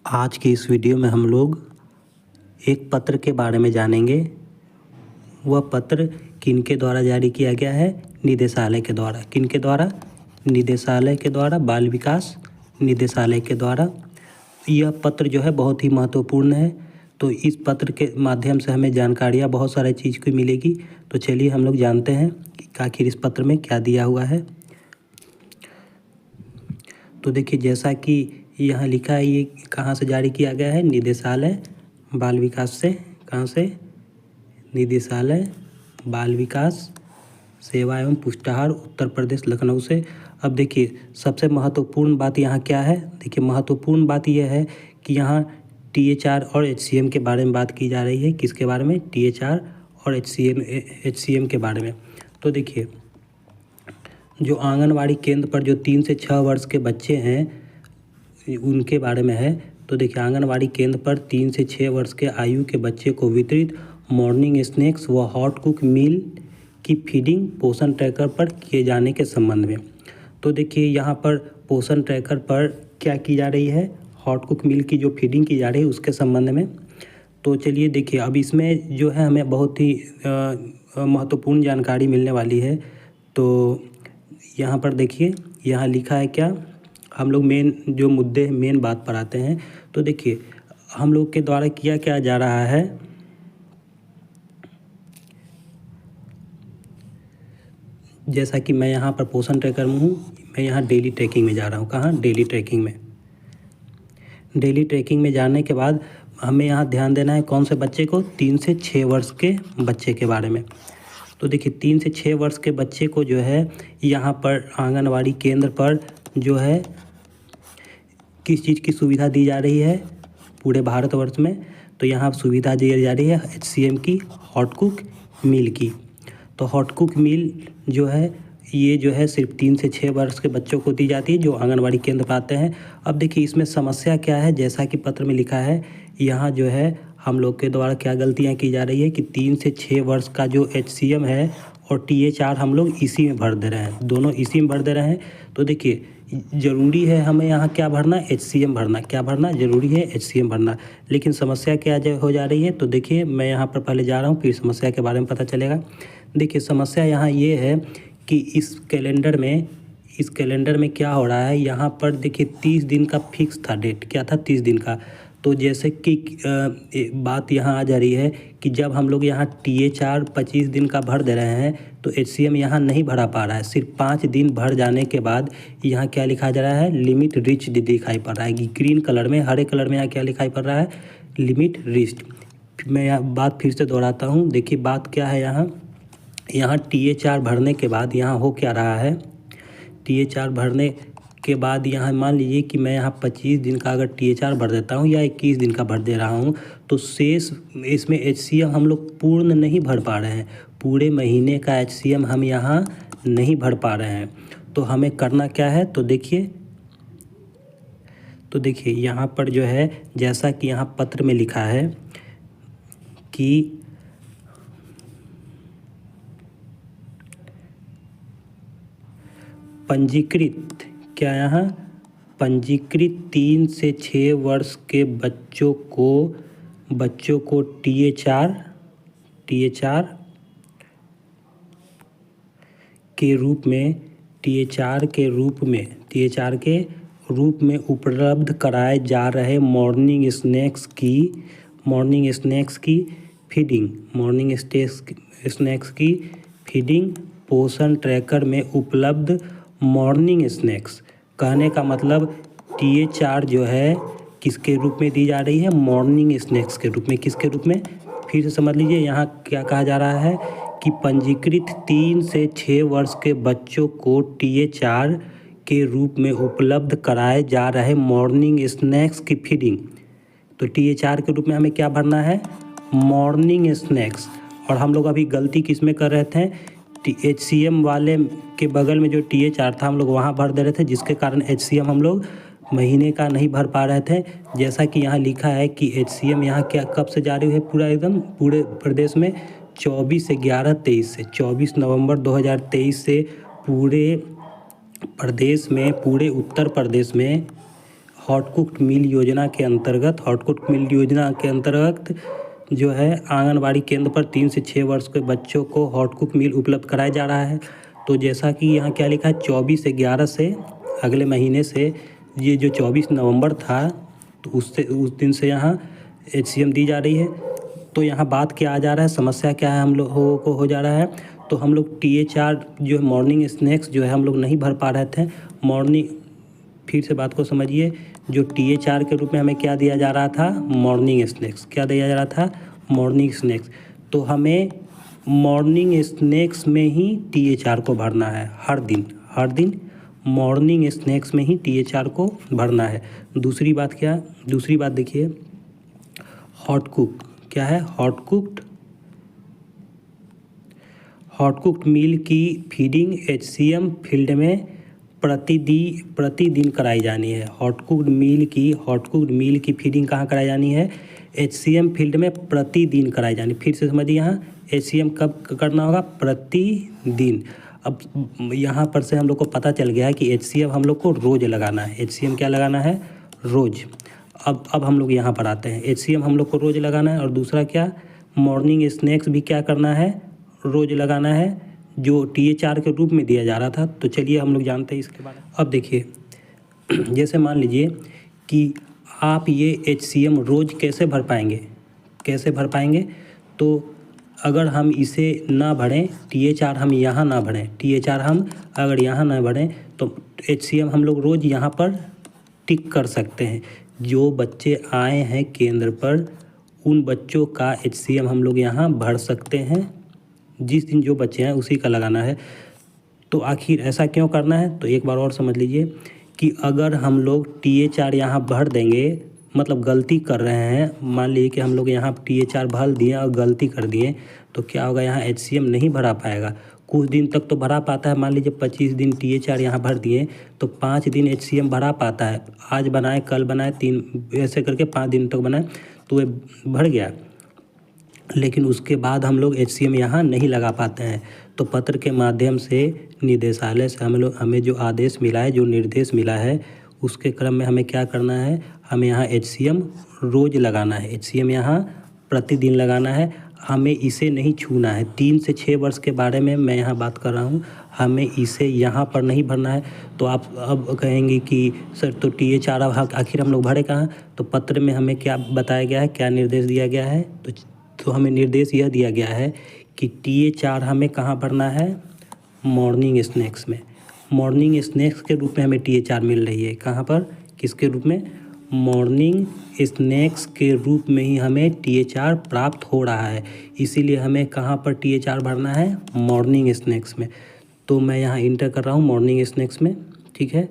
आज की इस वीडियो में हम लोग एक पत्र के बारे में जानेंगे। वह पत्र किनके द्वारा जारी किया गया है? निदेशालय के द्वारा। किनके द्वारा? निदेशालय के द्वारा, बाल विकास निदेशालय के द्वारा। यह पत्र जो है बहुत ही महत्वपूर्ण है, तो इस पत्र के माध्यम से हमें जानकारियाँ बहुत सारी चीज़ की मिलेगी। तो चलिए हम लोग जानते हैं कि आखिर इस पत्र में क्या दिया हुआ है। तो देखिए, जैसा कि यहाँ लिखा है, ये कहाँ से जारी किया गया है? निदेशालय बाल विकास से। कहाँ से? निदेशालय बाल विकास सेवा एवं पुष्टाहार, उत्तर प्रदेश, लखनऊ से। अब देखिए, सबसे महत्वपूर्ण बात यहाँ क्या है? देखिए, महत्वपूर्ण बात यह है कि यहाँ THR और HCM के बारे में बात की जा रही है। किसके बारे में? THR और HCM के बारे में। तो देखिए, जो आंगनवाड़ी केंद्र पर जो 3 से 6 वर्ष के बच्चे हैं उनके बारे में है। तो देखिए, आंगनवाड़ी केंद्र पर 3 से 6 वर्ष के आयु के बच्चे को वितरित मॉर्निंग स्नैक्स व हॉट कुक मील की फीडिंग पोषण ट्रैकर पर किए जाने के संबंध में। तो देखिए, यहाँ पर पोषण ट्रैकर पर क्या की जा रही है? हॉट कुक मील की जो फीडिंग की जा रही है उसके संबंध में। तो चलिए देखिए, अब इसमें जो है हमें बहुत ही महत्वपूर्ण जानकारी मिलने वाली है। तो यहाँ पर देखिए, यहाँ लिखा है क्या? हम लोग मेन बात पर आते हैं। तो देखिए, हम लोग के द्वारा किया क्या जा रहा है? जैसा कि मैं यहाँ पर पोषण ट्रैकर में हूँ, मैं यहाँ डेली ट्रैकिंग में जा रहा हूँ। कहाँ? डेली ट्रैकिंग में। डेली ट्रैकिंग में जाने के बाद हमें यहाँ ध्यान देना है कौन से बच्चे को? 3 से 6 वर्ष के बच्चे के बारे में। तो देखिए, 3 से 6 वर्ष के बच्चे को जो है यहाँ पर आंगनवाड़ी केंद्र पर जो है किस चीज़ की सुविधा दी जा रही है पूरे भारतवर्ष में? तो यहाँ सुविधा दी जा रही है HCM की, हॉट कुक मील की। तो हॉट कुक मील जो है ये जो है सिर्फ 3 से 6 वर्ष के बच्चों को दी जाती है जो आंगनवाड़ी केंद्र पर आते हैं। अब देखिए, इसमें समस्या क्या है? जैसा कि पत्र में लिखा है, यहाँ जो है हम लोग के द्वारा क्या गलतियाँ की जा रही है कि 3 से 6 वर्ष का जो HCM है और THR हम लोग इसी में भर दे रहे हैं, दोनों इसी में भर दे रहे हैं। तो देखिए, ज़रूरी है हमें यहाँ क्या भरना? HCM भरना। क्या भरना? ज़रूरी है HCM भरना। लेकिन समस्या क्या हो जा रही है? तो देखिए, मैं यहाँ पर पहले जा रहा हूँ, फिर समस्या के बारे में पता चलेगा। देखिए, समस्या यहाँ ये है कि इस कैलेंडर में क्या हो रहा है? यहाँ पर देखिए 30 दिन का फिक्स था डेट। क्या था? 30 दिन का। तो जैसे कि बात यहाँ आ जा रही है कि जब हम लोग यहाँ THR 25 दिन का भर दे रहे हैं तो HCM यहाँ नहीं भरा पा रहा है। सिर्फ 5 दिन भर जाने के बाद यहाँ क्या लिखा जा रहा है? लिमिट रीच दिखाई पड़ रहा है कि ग्रीन कलर में, हरे कलर में यहाँ क्या लिखाई पड़ रहा है? Limit reached. मैं यहाँ बात फिर से दोहराता हूँ। देखिए, बात क्या है यहाँ THR भरने के बाद यहाँ हो क्या रहा है? THR भरने के बाद यहाँ मान लीजिए कि मैं यहाँ 25 दिन का अगर THR भर देता हूँ या 21 दिन का भर दे रहा हूँ तो शेष इसमें HCM हम लोग पूर्ण नहीं भर पा रहे हैं। पूरे महीने का HCM हम यहाँ नहीं भर पा रहे हैं। तो हमें करना क्या है? तो देखिए यहाँ पर जो है, जैसा कि यहाँ पत्र में लिखा है कि पंजीकृत, क्या यहाँ पंजीकृत 3 से 6 वर्ष के बच्चों को THR के रूप में उपलब्ध कराए जा रहे मॉर्निंग स्नैक्स की फीडिंग पोषण ट्रैकर में उपलब्ध मॉर्निंग स्नैक्स। कहने का मतलब THR जो है किसके रूप में दी जा रही है? मॉर्निंग स्नैक्स के रूप में। किसके रूप में? फिर से समझ लीजिए, यहाँ क्या कहा जा रहा है कि पंजीकृत 3 से 6 वर्ष के बच्चों को THR के रूप में उपलब्ध कराए जा रहे मॉर्निंग स्नैक्स की फीडिंग। तो THR के रूप में हमें क्या भरना है? Morning snacks. और हम लोग अभी गलती किस में कर रहे थे? HCM वाले के बगल में जो THR था हम लोग वहाँ भर दे रहे थे, जिसके कारण HCM हम लोग महीने का नहीं भर पा रहे थे। जैसा कि यहाँ लिखा है कि HCM यहाँ क्या कब से जारी है? पूरे प्रदेश में 24 नवंबर 2023 से पूरे उत्तर प्रदेश में हॉट कुक्ड मील योजना के अंतर्गत जो है आंगनबाड़ी केंद्र पर 3 से 6 वर्ष के बच्चों को हॉट कुक मील उपलब्ध कराया जा रहा है। तो जैसा कि यहाँ क्या लिखा है 24/11 से अगले महीने से, ये जो 24 नवंबर था तो उस दिन से यहाँ HCM दी जा रही है। तो यहाँ बात क्या आ जा रहा है, समस्या क्या है हम लोगों को हो जा रहा है। तो हम लोग THR जो मॉर्निंग स्नैक्स जो है हम लोग नहीं भर पा रहे थे। फिर से बात को समझिए, जो THR के रूप में हमें क्या दिया जा रहा था, मॉर्निंग स्नैक्स। क्या दिया जा रहा था, मॉर्निंग स्नैक्स। तो हमें मॉर्निंग स्नैक्स में ही THR को भरना है हर दिन मॉर्निंग स्नैक्स में ही THR को भरना है। दूसरी बात देखिए, हॉट कुक क्या है, हॉट कुक्ड मील की फीडिंग HCM फील्ड में प्रतिदिन कराई जानी है। हॉट कुक्ड मील की फीडिंग कहाँ कराई जानी है, HCM फील्ड में प्रतिदिन कराई जानी। फिर से समझिए, यहाँ HCM कब करना होगा, प्रतिदिन। अब यहाँ पर से हम लोग को पता चल गया है कि HCM हम लोग को रोज़ लगाना है। HCM क्या लगाना है, रोज़। अब हम लोग यहाँ पर आते हैं, HCM हम लोग को रोज़ लगाना है। और दूसरा क्या, मॉर्निंग स्नैक्स भी क्या करना है, रोज़ लगाना है, जो THR के रूप में दिया जा रहा था। तो चलिए हम लोग जानते हैं इसके बारे में। अब देखिए, जैसे मान लीजिए कि आप ये HCM रोज़ कैसे भर पाएंगे, तो अगर हम इसे ना भरें, THR हम यहाँ ना भरें, अगर यहाँ ना भरें तो HCM हम लोग रोज़ यहाँ पर टिक कर सकते हैं। जो बच्चे आए हैं केंद्र पर उन बच्चों का HCM हम लोग यहाँ भर सकते हैं। जिस दिन जो बच्चे हैं उसी का लगाना है। तो आखिर ऐसा क्यों करना है, तो एक बार और समझ लीजिए कि अगर हम लोग THR यहाँ भर देंगे, मतलब गलती कर रहे हैं, मान लीजिए कि हम लोग यहाँ THR भर दिए और गलती कर दिए, तो क्या होगा, यहाँ HCM नहीं भरा पाएगा। कुछ दिन तक तो भरा पाता है, मान लीजिए 25 दिन THR यहाँ भर दिए तो 5 दिन HCM भरा पाता है। आज बनाए, कल बनाए, 3 ऐसे करके 5 दिन तक बनाए तो ये भर गया। लेकिन उसके बाद हम लोग HCM यहाँ नहीं लगा पाते हैं। तो पत्र के माध्यम से निदेशालय से हमें जो आदेश मिला है, जो निर्देश मिला है, उसके क्रम में हमें क्या करना है, हमें यहाँ HCM रोज़ लगाना है। HCM यहाँ प्रतिदिन लगाना है। हमें इसे नहीं छूना है। 3 से 6 वर्ष के बारे में मैं यहाँ बात कर रहा हूँ, हमें इसे यहाँ पर नहीं भरना है। तो आप अब कहेंगे कि सर तो THR आखिर हम लोग भरे कहाँ, तो पत्र में हमें क्या बताया गया है, क्या निर्देश दिया गया है, तो हमें निर्देश यह दिया गया है कि THR हमें कहाँ भरना है, मॉर्निंग स्नैक्स में। मॉर्निंग स्नैक्स के रूप में हमें THR मिल रही है। कहाँ पर, किसके रूप में, मॉर्निंग स्नैक्स के रूप में ही हमें THR प्राप्त हो रहा है। इसीलिए हमें कहाँ पर THR भरना है, मॉर्निंग स्नैक्स में। तो मैं यहाँ इंटर कर रहा हूँ मॉर्निंग स्नैक्स में, ठीक है।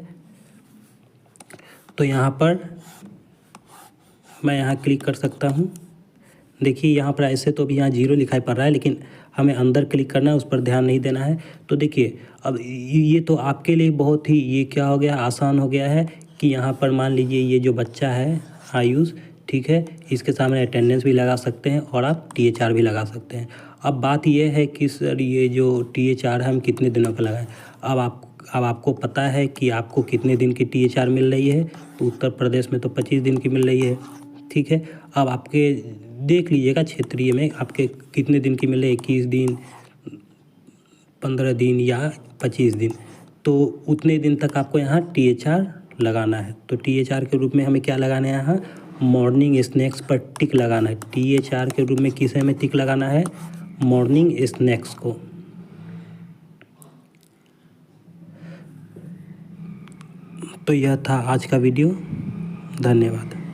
तो यहाँ पर मैं यहाँ क्लिक कर सकता हूँ। देखिए यहाँ पर ऐसे तो अभी यहाँ 0 लिखाई पड़ रहा है, लेकिन हमें अंदर क्लिक करना है, उस पर ध्यान नहीं देना है। तो देखिए अब ये तो आपके लिए बहुत ही ये क्या हो गया, आसान हो गया है कि यहाँ पर मान लीजिए ये जो बच्चा है आयुष, ठीक है, इसके सामने अटेंडेंस भी लगा सकते हैं और आप THR भी लगा सकते हैं। अब बात ये है कि सर ये जो THR है हम कितने दिनों का लगाएं। अब आपको पता है कि आपको कितने दिन की THR मिल रही है, तो उत्तर प्रदेश में तो 25 दिन की मिल रही है, ठीक है। अब आपके देख लीजिएगा क्षेत्रीय में आपके कितने दिन की मिले, 21 दिन, 15 दिन या 25 दिन, तो उतने दिन तक आपको यहाँ THR लगाना है। तो THR के रूप में हमें क्या लगाना है, यहाँ मॉर्निंग स्नैक्स पर टिक लगाना है। THR के रूप में किसे हमें टिक लगाना है, मॉर्निंग स्नैक्स को। तो यह था आज का वीडियो, धन्यवाद।